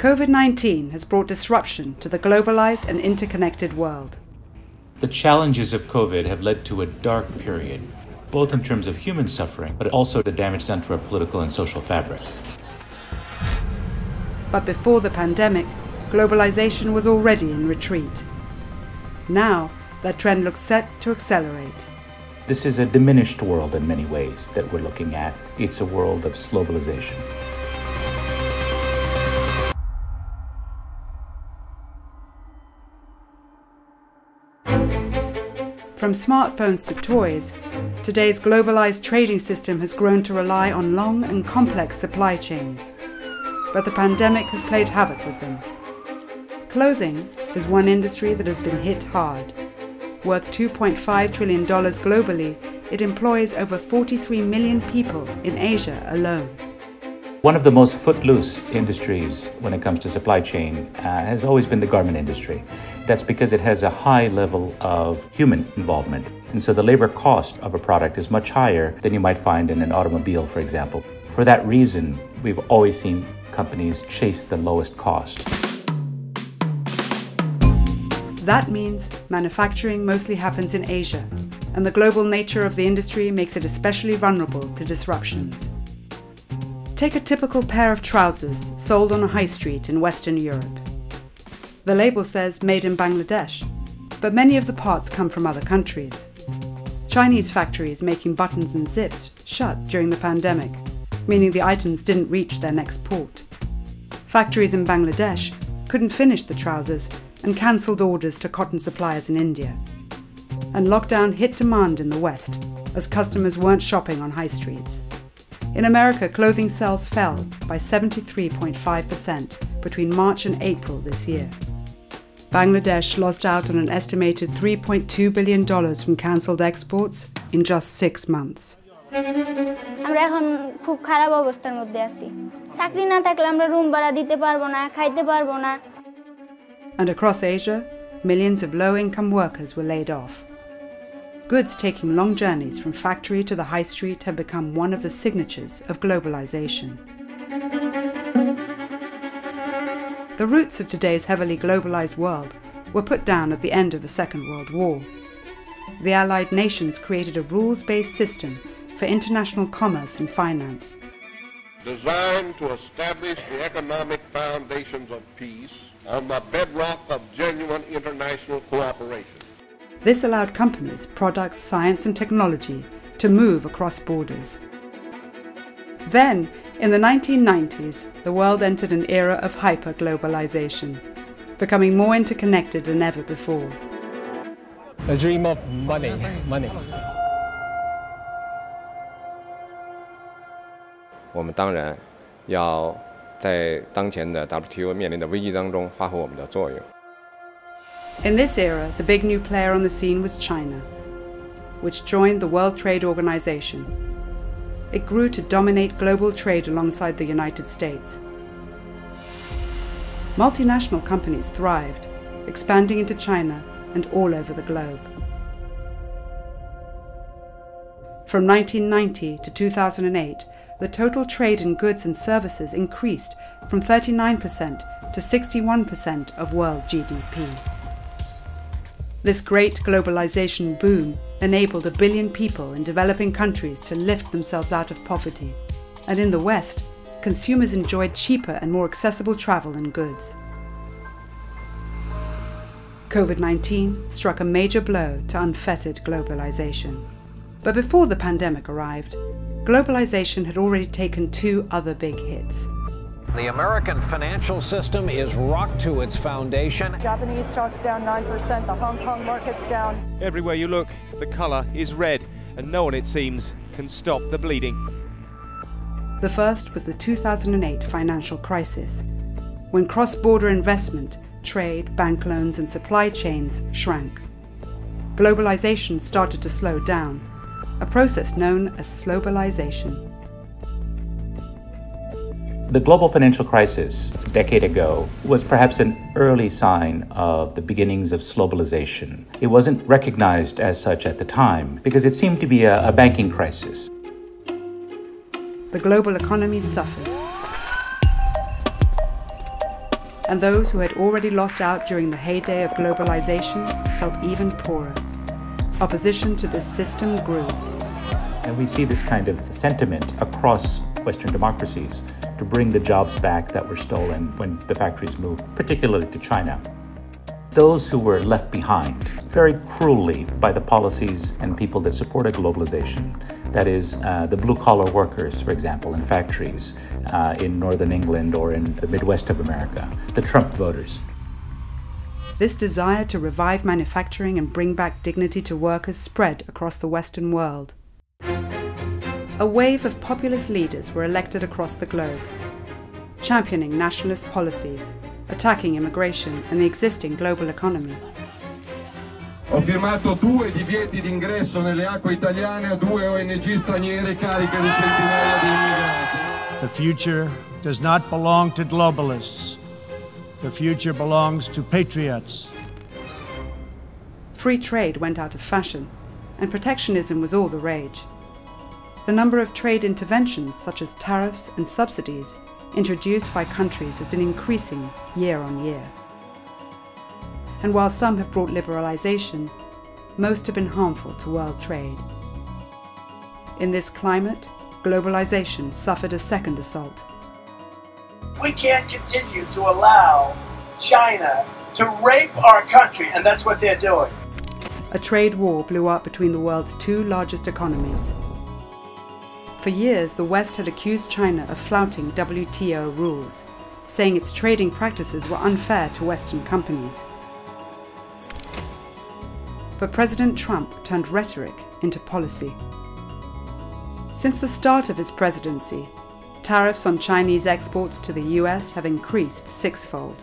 COVID-19 has brought disruption to the globalized and interconnected world. The challenges of COVID have led to a dark period, both in terms of human suffering, but also the damage done to our political and social fabric. But before the pandemic, globalization was already in retreat. Now, that trend looks set to accelerate. This is a diminished world in many ways that we're looking at. It's a world of globalization. From smartphones to toys, today's globalized trading system has grown to rely on long and complex supply chains. But the pandemic has played havoc with them. Clothing is one industry that has been hit hard. Worth $2.5 trillion globally, it employs over 43 million people in Asia alone. One of the most footloose industries when it comes to supply chain has always been the garment industry. That's because it has a high level of human involvement. And so the labor cost of a product is much higher than you might find in an automobile, for example. For that reason, we've always seen companies chase the lowest cost. That means manufacturing mostly happens in Asia, and the global nature of the industry makes it especially vulnerable to disruptions. Take a typical pair of trousers sold on a high street in Western Europe. The label says made in Bangladesh, but many of the parts come from other countries. Chinese factories making buttons and zips shut during the pandemic, meaning the items didn't reach their next port. Factories in Bangladesh couldn't finish the trousers and cancelled orders to cotton suppliers in India. And lockdown hit demand in the West, as customers weren't shopping on high streets. In America, clothing sales fell by 73.5% between March and April this year. Bangladesh lost out on an estimated $3.2 billion from cancelled exports in just 6 months. আমরা এখন খুব খারাপ অবস্থার মধ্যে আছি চাকরি না থাকলে আমরা রুম ভাড়া দিতে পারবো না খাইতে পারবো না And across Asia, millions of low-income workers were laid off. Goods taking long journeys from factory to the high street have become one of the signatures of globalization. The roots of today's heavily globalized world were put down at the end of the Second World War. The Allied nations created a rules-based system for international commerce and finance. Designed to establish the economic foundations of peace on the bedrock of genuine international cooperation. This allowed companies, products, science and technology to move across borders. Then, in the 1990s, the world entered an era of hyper-globalization, becoming more interconnected than ever before. The dream of money. 我们当然要在当前的 WTO 面临的危机当中发挥我们的作用。 In this era, the big new player on the scene was China, which joined the World Trade Organization. It grew to dominate global trade alongside the United States. Multinational companies thrived, expanding into China and all over the globe. From 1990 to 2008, the total trade in goods and services increased from 39% to 61% of world GDP. This great globalization boom enabled 1 billion people in developing countries to lift themselves out of poverty. And in the West, consumers enjoyed cheaper and more accessible travel and goods. COVID-19 struck a major blow to unfettered globalization. But before the pandemic arrived, globalization had already taken 2 other big hits. The American financial system is rocked to its foundation. Japanese stocks down 9%, the Hong Kong market's down. Everywhere you look, the colour is red, and no one, it seems, can stop the bleeding. The first was the 2008 financial crisis, when cross-border investment, trade, bank loans and supply chains shrank. Globalization started to slow down, a process known as globalization. The global financial crisis a decade ago was perhaps an early sign of the beginnings of globalization. It wasn't recognized as such at the time because it seemed to be a banking crisis. The global economy suffered. and those who had already lost out during the heyday of globalization felt even poorer. Opposition to this system grew. And we see this kind of sentiment across Western democracies to bring the jobs back that were stolen when the factories moved, particularly to China. Those who were left behind very cruelly by the policies and people that supported globalization, that is, the blue-collar workers, for example, in factories in northern England or in the Midwest of America, the Trump voters. This desire to revive manufacturing and bring back dignity to workers spread across the Western world. A wave of populist leaders were elected across the globe, championing nationalist policies, attacking immigration and the existing global economy. Ho firmato 2 divieti d'ingresso nelle acque italiane a 2 ONG straniere cariche di centinaia di immigrati. The future does not belong to globalists. The future belongs to patriots. Free trade went out of fashion, and protectionism was all the rage. The number of trade interventions, such as tariffs and subsidies, introduced by countries has been increasing year on year. And while some have brought liberalization, most have been harmful to world trade. In this climate, globalization suffered a second assault. We can't continue to allow China to rape our country, and that's what they're doing. A trade war blew up between the world's 2 largest economies. For years, the West had accused China of flouting WTO rules, saying its trading practices were unfair to Western companies. But President Trump turned rhetoric into policy. Since the start of his presidency, tariffs on Chinese exports to the US have increased 6-fold.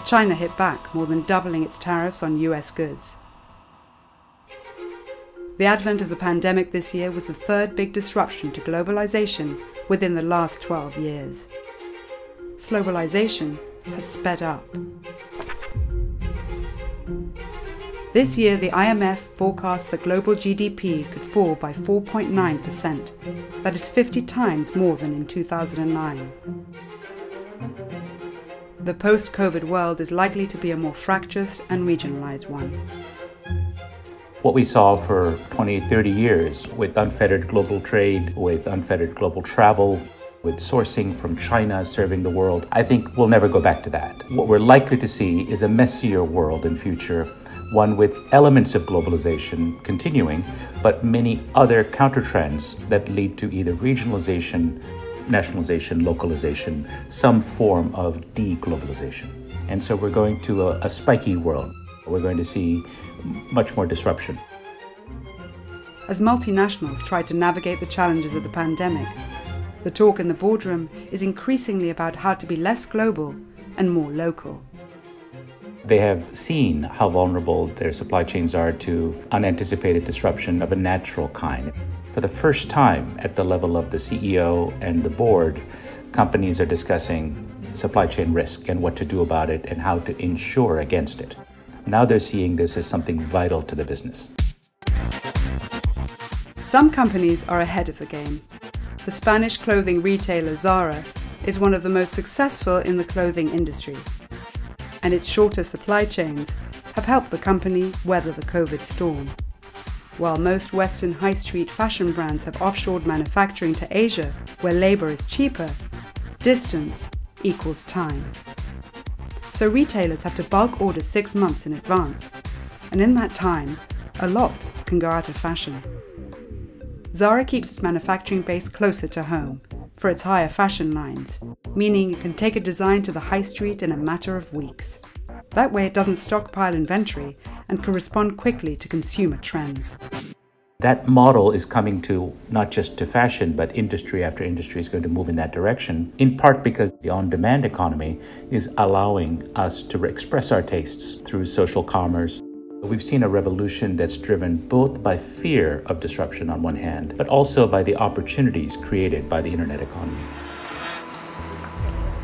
China hit back, more than doubling its tariffs on US goods. The advent of the pandemic this year was the 3rd big disruption to globalization within the last 12 years. Globalization has sped up. This year, the IMF forecasts that global GDP could fall by 4.9%. That is 50 times more than in 2009. The post-COVID world is likely to be a more fractured and regionalized one. What we saw for 20, 30 years with unfettered global trade, with unfettered global travel, with sourcing from China serving the world, I think we'll never go back to that. What we're likely to see is a messier world in future, one with elements of globalization continuing, but many other countertrends that lead to either regionalization, nationalization, localization, some form of de-globalization. And so we're going to a spiky world. We're going to see much more disruption. As multinationals try to navigate the challenges of the pandemic, the talk in the boardroom is increasingly about how to be less global and more local. They have seen how vulnerable their supply chains are to unanticipated disruption of a natural kind. For the first time at the level of the CEO and the board, companies are discussing supply chain risk and what to do about it and how to insure against it. Now they're seeing this as something vital to the business. Some companies are ahead of the game. The Spanish clothing retailer Zara is one of the most successful in the clothing industry, and its shorter supply chains have helped the company weather the COVID storm. While most Western high street fashion brands have offshored manufacturing to Asia, where labor is cheaper, distance equals time. So retailers have to bulk order 6 months in advance, and in that time, a lot can go out of fashion. Zara keeps its manufacturing base closer to home for its higher fashion lines, meaning it can take a design to the high street in a matter of weeks. That way it doesn't stockpile inventory and can respond quickly to consumer trends. That model is coming to not just to fashion, but industry after industry is going to move in that direction, in part because the on-demand economy is allowing us to express our tastes through social commerce. We've seen a revolution that's driven both by fear of disruption on one hand, but also by the opportunities created by the internet economy.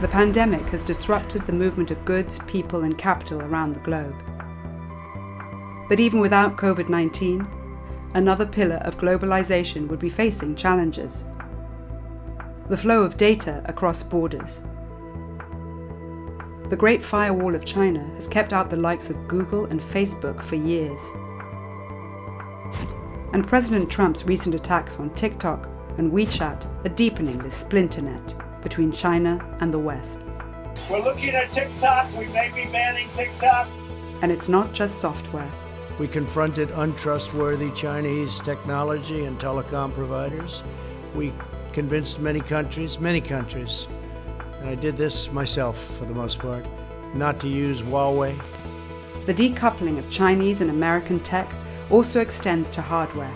The pandemic has disrupted the movement of goods, people, and capital around the globe. But even without COVID-19, another pillar of globalization would be facing challenges. The flow of data across borders. The Great Firewall of China has kept out the likes of Google and Facebook for years. And President Trump's recent attacks on TikTok and WeChat are deepening this splinter net between China and the West. We're looking at TikTok. We may be banning TikTok. And it's not just software. We confronted untrustworthy Chinese technology and telecom providers. We convinced many countries, and I did this myself for the most part, not to use Huawei. The decoupling of Chinese and American tech also extends to hardware.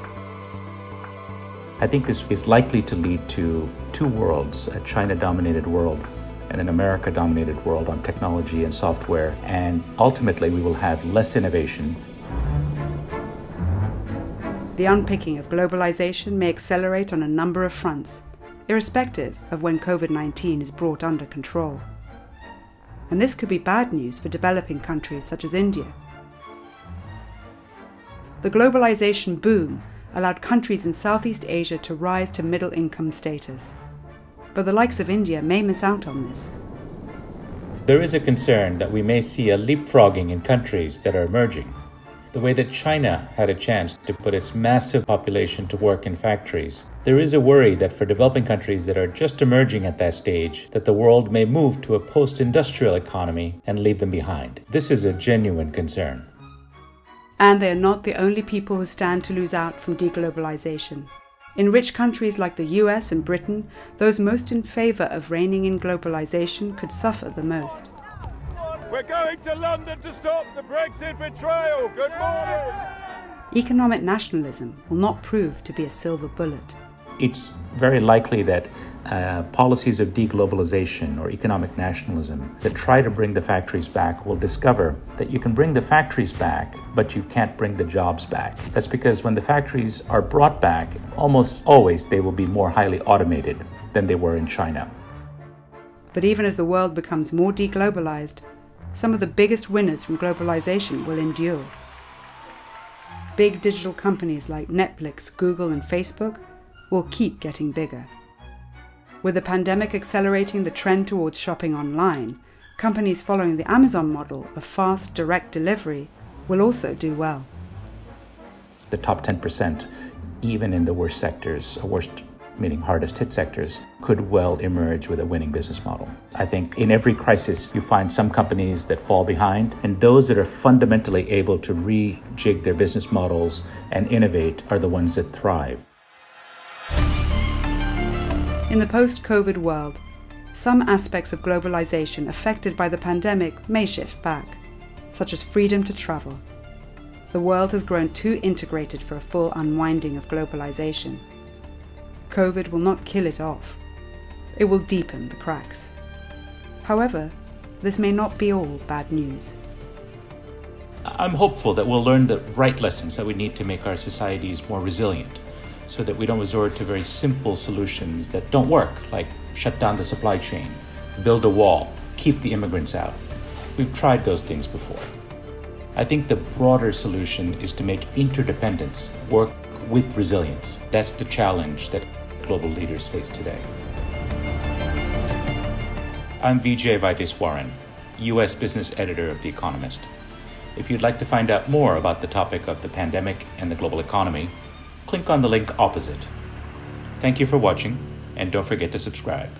I think this is likely to lead to two worlds, a China-dominated world and an America-dominated world on technology and software, and ultimately we will have less innovation. The unpicking of globalization may accelerate on a number of fronts, irrespective of when COVID-19 is brought under control. And this could be bad news for developing countries such as India. The globalization boom allowed countries in Southeast Asia to rise to middle-income status. But the likes of India may miss out on this. There is a concern that we may see a leapfrogging in countries that are emerging. The way that China had a chance to put its massive population to work in factories, there is a worry that for developing countries that are just emerging at that stage, that the world may move to a post-industrial economy and leave them behind. This is a genuine concern. And they are not the only people who stand to lose out from deglobalization. In rich countries like the US and Britain, those most in favour of reining in globalization could suffer the most. We're going to London to stop the Brexit betrayal. Good morning. Economic nationalism will not prove to be a silver bullet. It's very likely that policies of deglobalization or economic nationalism that try to bring the factories back will discover that you can bring the factories back, but you can't bring the jobs back. That's because when the factories are brought back, almost always they will be more highly automated than they were in China. But even as the world becomes more deglobalized, some of the biggest winners from globalization will endure. Big digital companies like Netflix, Google, and Facebook will keep getting bigger. With the pandemic accelerating the trend towards shopping online, companies following the Amazon model of fast, direct delivery will also do well. The top 10%, even in the worst sectors, worst meaning hardest hit sectors, could well emerge with a winning business model. I think in every crisis you find some companies that fall behind, and those that are fundamentally able to rejig their business models and innovate are the ones that thrive. In the post-COVID world, some aspects of globalization affected by the pandemic may shift back, such as freedom to travel. The world has grown too integrated for a full unwinding of globalization. COVID will not kill it off. It will deepen the cracks. However, this may not be all bad news. I'm hopeful that we'll learn the right lessons that we need to make our societies more resilient, so that we don't resort to very simple solutions that don't work, like shut down the supply chain, build a wall, keep the immigrants out. We've tried those things before. I think the broader solution is to make interdependence work with resilience. That's the challenge that global leaders face today. I'm Vijay Vaideswaran, U.S. business editor of The Economist. If you'd like to find out more about the topic of the pandemic and the global economy, click on the link opposite. Thank you for watching, and don't forget to subscribe.